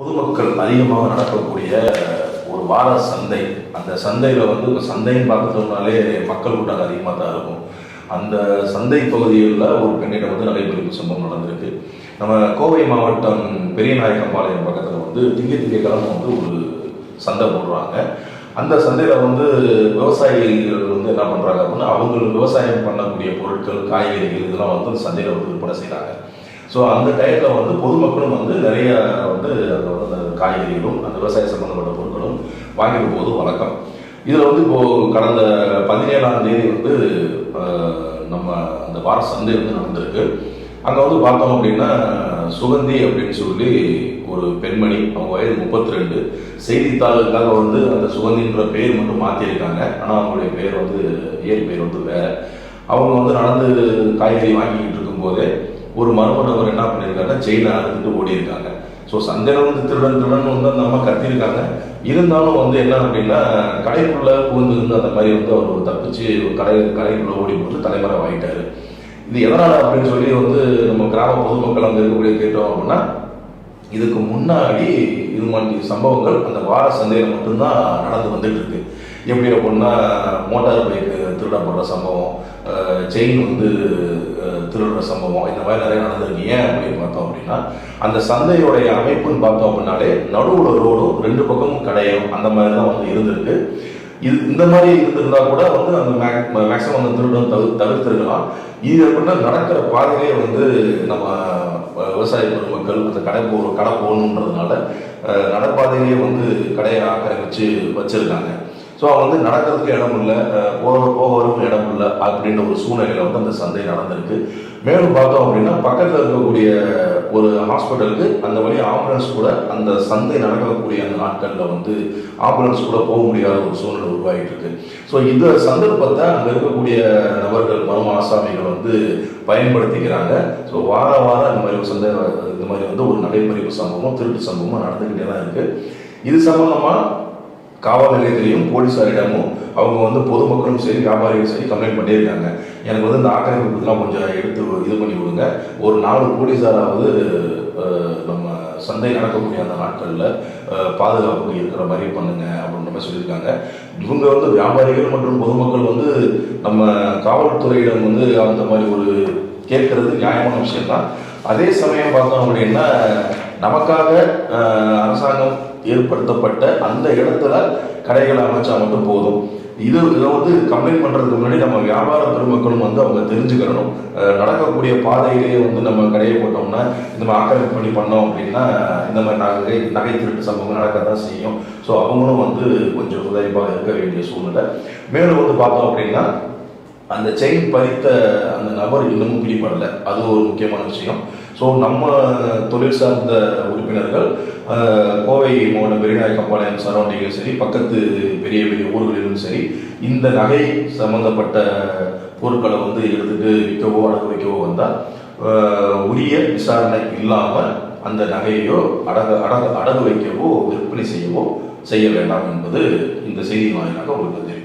பொதுமக்கள் அதிகமாக நடக்கக்கூடிய ஒரு வார சந்தை. அந்த சந்தையில் வந்து இப்போ சந்தைன்னு பார்த்துட்டோம்னாலே மக்கள் கூட்டம் அதிகமாக தான் இருக்கும். அந்த சந்தை பகுதிகளில் ஒரு பெண்ணிடம் வந்து நடைபெறும் சம்பவம் நடந்திருக்கு. நம்ம கோவை மாவட்டம் பெரியநாயக்கம்பாளையம் பக்கத்தில் வந்து திங்கக்கிழமை வந்து ஒரு சந்தை போடுறாங்க. அந்த சந்தையில் வந்து விவசாயிகள் வந்து என்ன பண்ணுறாங்க அப்படின்னா, அவங்க விவசாயம் பண்ணக்கூடிய பொருட்கள், காய்கறிகள் இதெல்லாம் வந்து அந்த சந்தையில் வந்து விற்பனை செய்கிறாங்க. ஸோ அந்த டயத்தில் வந்து பொதுமக்களும் வந்து நிறைய வந்து அந்த காய்கறிகளும் அந்த விவசாய சம்பந்தப்பட்ட பொருட்களும் வாங்கிட்டு போது வழக்கம். இதில் வந்து இப்போது கடந்த 17ஆம் தேதி வந்து நம்ம அந்த வார சந்தை வந்து நடந்திருக்கு. அங்கே வந்து பார்த்தோம் அப்படின்னா, சுகந்தி அப்படின்னு சொல்லி ஒரு பெண்மணி, அவங்க வயது 32. செய்தித்தாளுக்காக வந்து அந்த சுகந்தின்ற பேர் மட்டும் மாற்றிருக்காங்க. ஆனால் அவங்களுடைய பேர் வந்து இயல் பேர் வந்து வேறு. அவங்க வந்து நடந்து காய்கறி வாங்கிக்கிட்டு இருக்கும்போதே ஒரு மர்ம நபர் என்ன பண்ணியிருக்காங்கன்னா, செயினை அறுத்துட்டு ஓடி இருக்காங்க. ஸோ சந்தையில் வந்து திருடன் வந்து அந்த அம்மா கத்திருக்காங்க. இருந்தாலும் வந்து என்ன அப்படின்னா, கடைக்குள்ளே புகுந்து அந்த மாதிரி வந்து அவர் தப்பிச்சு கடைக்குள்ளே ஓடி போட்டு தலைமறைவாயிட்டாரு. இது எதனால் அப்படின்னு சொல்லி வந்து நம்ம கிராம பொதுமக்கள் அங்கே இருக்கக்கூடிய கேட்டோம் அப்படின்னா, இதுக்கு முன்னாடி இது மாதிரி சம்பவங்கள் அந்த வார சந்தையில் மட்டும்தான் நடந்து வந்துட்டு இருக்கு. எப்படி அப்படின்னா, மோட்டார் பைக்கு திருடப்படுற சம்பவம், செயின் வந்து திருடுற சம்பவம், இந்த மாதிரி நிறைய நடந்திருக்கு. ஏன் அப்படின்னு பார்த்தோம் அப்படின்னா, அந்த சந்தையுடைய அமைப்புன்னு பார்த்தோம் அப்படின்னாலே நடுவில் ரோடும் 2 பக்கமும் கடையும் அந்த மாதிரி தான் வந்து இருந்திருக்கு. இந்த மாதிரி இருந்திருந்தா கூட வந்து அந்த மேக்ஸிமம் அந்த திருடம் தவிர்த்திருக்கலாம். இது அப்படின்னா நடக்கிற பாதையிலே வந்து நம்ம விவசாய பெருமக்கள் அந்த கடை போகணுன்றதுனால நடைபாதையிலேயே வந்து கடையை ஆக்கிரமிச்சு வச்சிருக்காங்க. ஸோ அவங்க வந்து நடக்கிறதுக்கு இடம் இல்லை, போகிறதுக்கு இடம் இல்லை அப்படின்ற ஒரு சூழ்நிலையில் வந்து அந்த சந்தை நடந்திருக்கு. மேலும் பார்த்தோம் அப்படின்னா, பக்கத்தில் இருக்கக்கூடிய ஒரு ஹாஸ்பிட்டலுக்கு அந்த வழி ஆம்புலன்ஸ் கூட அந்த சந்தை நடக்கக்கூடிய அந்த நாட்களில் வந்து ஆம்புலன்ஸ் கூட போக முடியாத ஒரு சூழ்நிலை உருவாகிட்டு இருக்கு. ஸோ இந்த சந்தர்ப்பத்தை அங்கே இருக்கக்கூடிய நபர்கள், மர்ம ஆசாமிகள் வந்து பயன்படுத்திக்கிறாங்க. ஸோ வாரம் இந்த மாதிரி சந்தை, இந்த மாதிரி வந்து ஒரு நடைமுறைப்பு சம்பவமும் திருட்டு சம்பவமும் நடந்துக்கிட்டே தான் இருக்குது. இது சம்பந்தமாக காவல் நிலையத்திலையும் போலீஸாரிடமும் அவங்க வந்து பொதுமக்களும் சரி வியாபாரிகளும் சரி கம்ப்ளைண்ட் பண்ணியிருக்காங்க. எனக்கு வந்து இந்த ஆக்கிரமிப்புலாம் கொஞ்சம் எடுத்து இது பண்ணி விடுங்க, ஒரு 4 போலீஸாராவது நம்ம சந்தை நடக்கக்கூடிய அந்த நாட்களில் பாதுகாப்புக்கு இருக்கிற மாதிரி பண்ணுங்க அப்படின்ற மாதிரி சொல்லியிருக்காங்க. இவங்க வந்து வியாபாரிகள் மற்றும் பொதுமக்கள் வந்து நம்ம காவல்துறையிடம் வந்து அந்த மாதிரி ஒரு கேட்கறது நியாயமான விஷயம்தான். அதே சமயம் பார்த்தோம் அப்படின்னா, நமக்காக அரசாங்கம் ஏற்படுத்தப்பட்ட அந்த இடத்துல கடைகளை அமைச்சா மட்டும் போதும். இதை வந்து கம்ப்ளைண்ட் பண்ணுறதுக்கு முன்னாடி நம்ம வியாபார பெருமக்களும் வந்து அவங்க தெரிஞ்சுக்கிறணும். நடக்கக்கூடிய பாதையிலேயே வந்து நம்ம கடையை போட்டோம்னா, இந்த மாதிரி ஆக்கிரமிப்பு பண்ணி பண்ணோம் அப்படின்னா இந்த மாதிரி நகை திருட்டு சம்பவம் நடக்க தான் செய்யும். ஸோ அவங்களும் வந்து கொஞ்சம் உதவியாக இருக்க வேண்டிய சூழ்நிலை. மேலும் வந்து பார்த்தோம் அப்படின்னா, அந்த செயின் பறித்த அந்த நபர் இன்னமும் பிடிபடலை. அது ஒரு முக்கியமான விஷயம். ஸோ நம்ம தொழில் சார்ந்த உறுப்பினர்கள் கோவை மாவட்டம் பெரியநாயக்கம்பாளையம் சரௌண்டிங்கும் சரி, பக்கத்து பெரிய பெரிய ஊர்களிலும் சரி, இந்த நகை சம்பந்தப்பட்ட பொருட்களை வந்து எடுத்துட்டு விற்கவோ அடகு வைக்கவோ வந்தால் உரிய விசாரணை இல்லாமல் அந்த நகையோ அடகு வைக்கவோ விற்பனை செய்யவோ செய்ய வேண்டாம் என்பது இந்த செய்தி வாயிலாக உங்களுக்கு தெரியும்.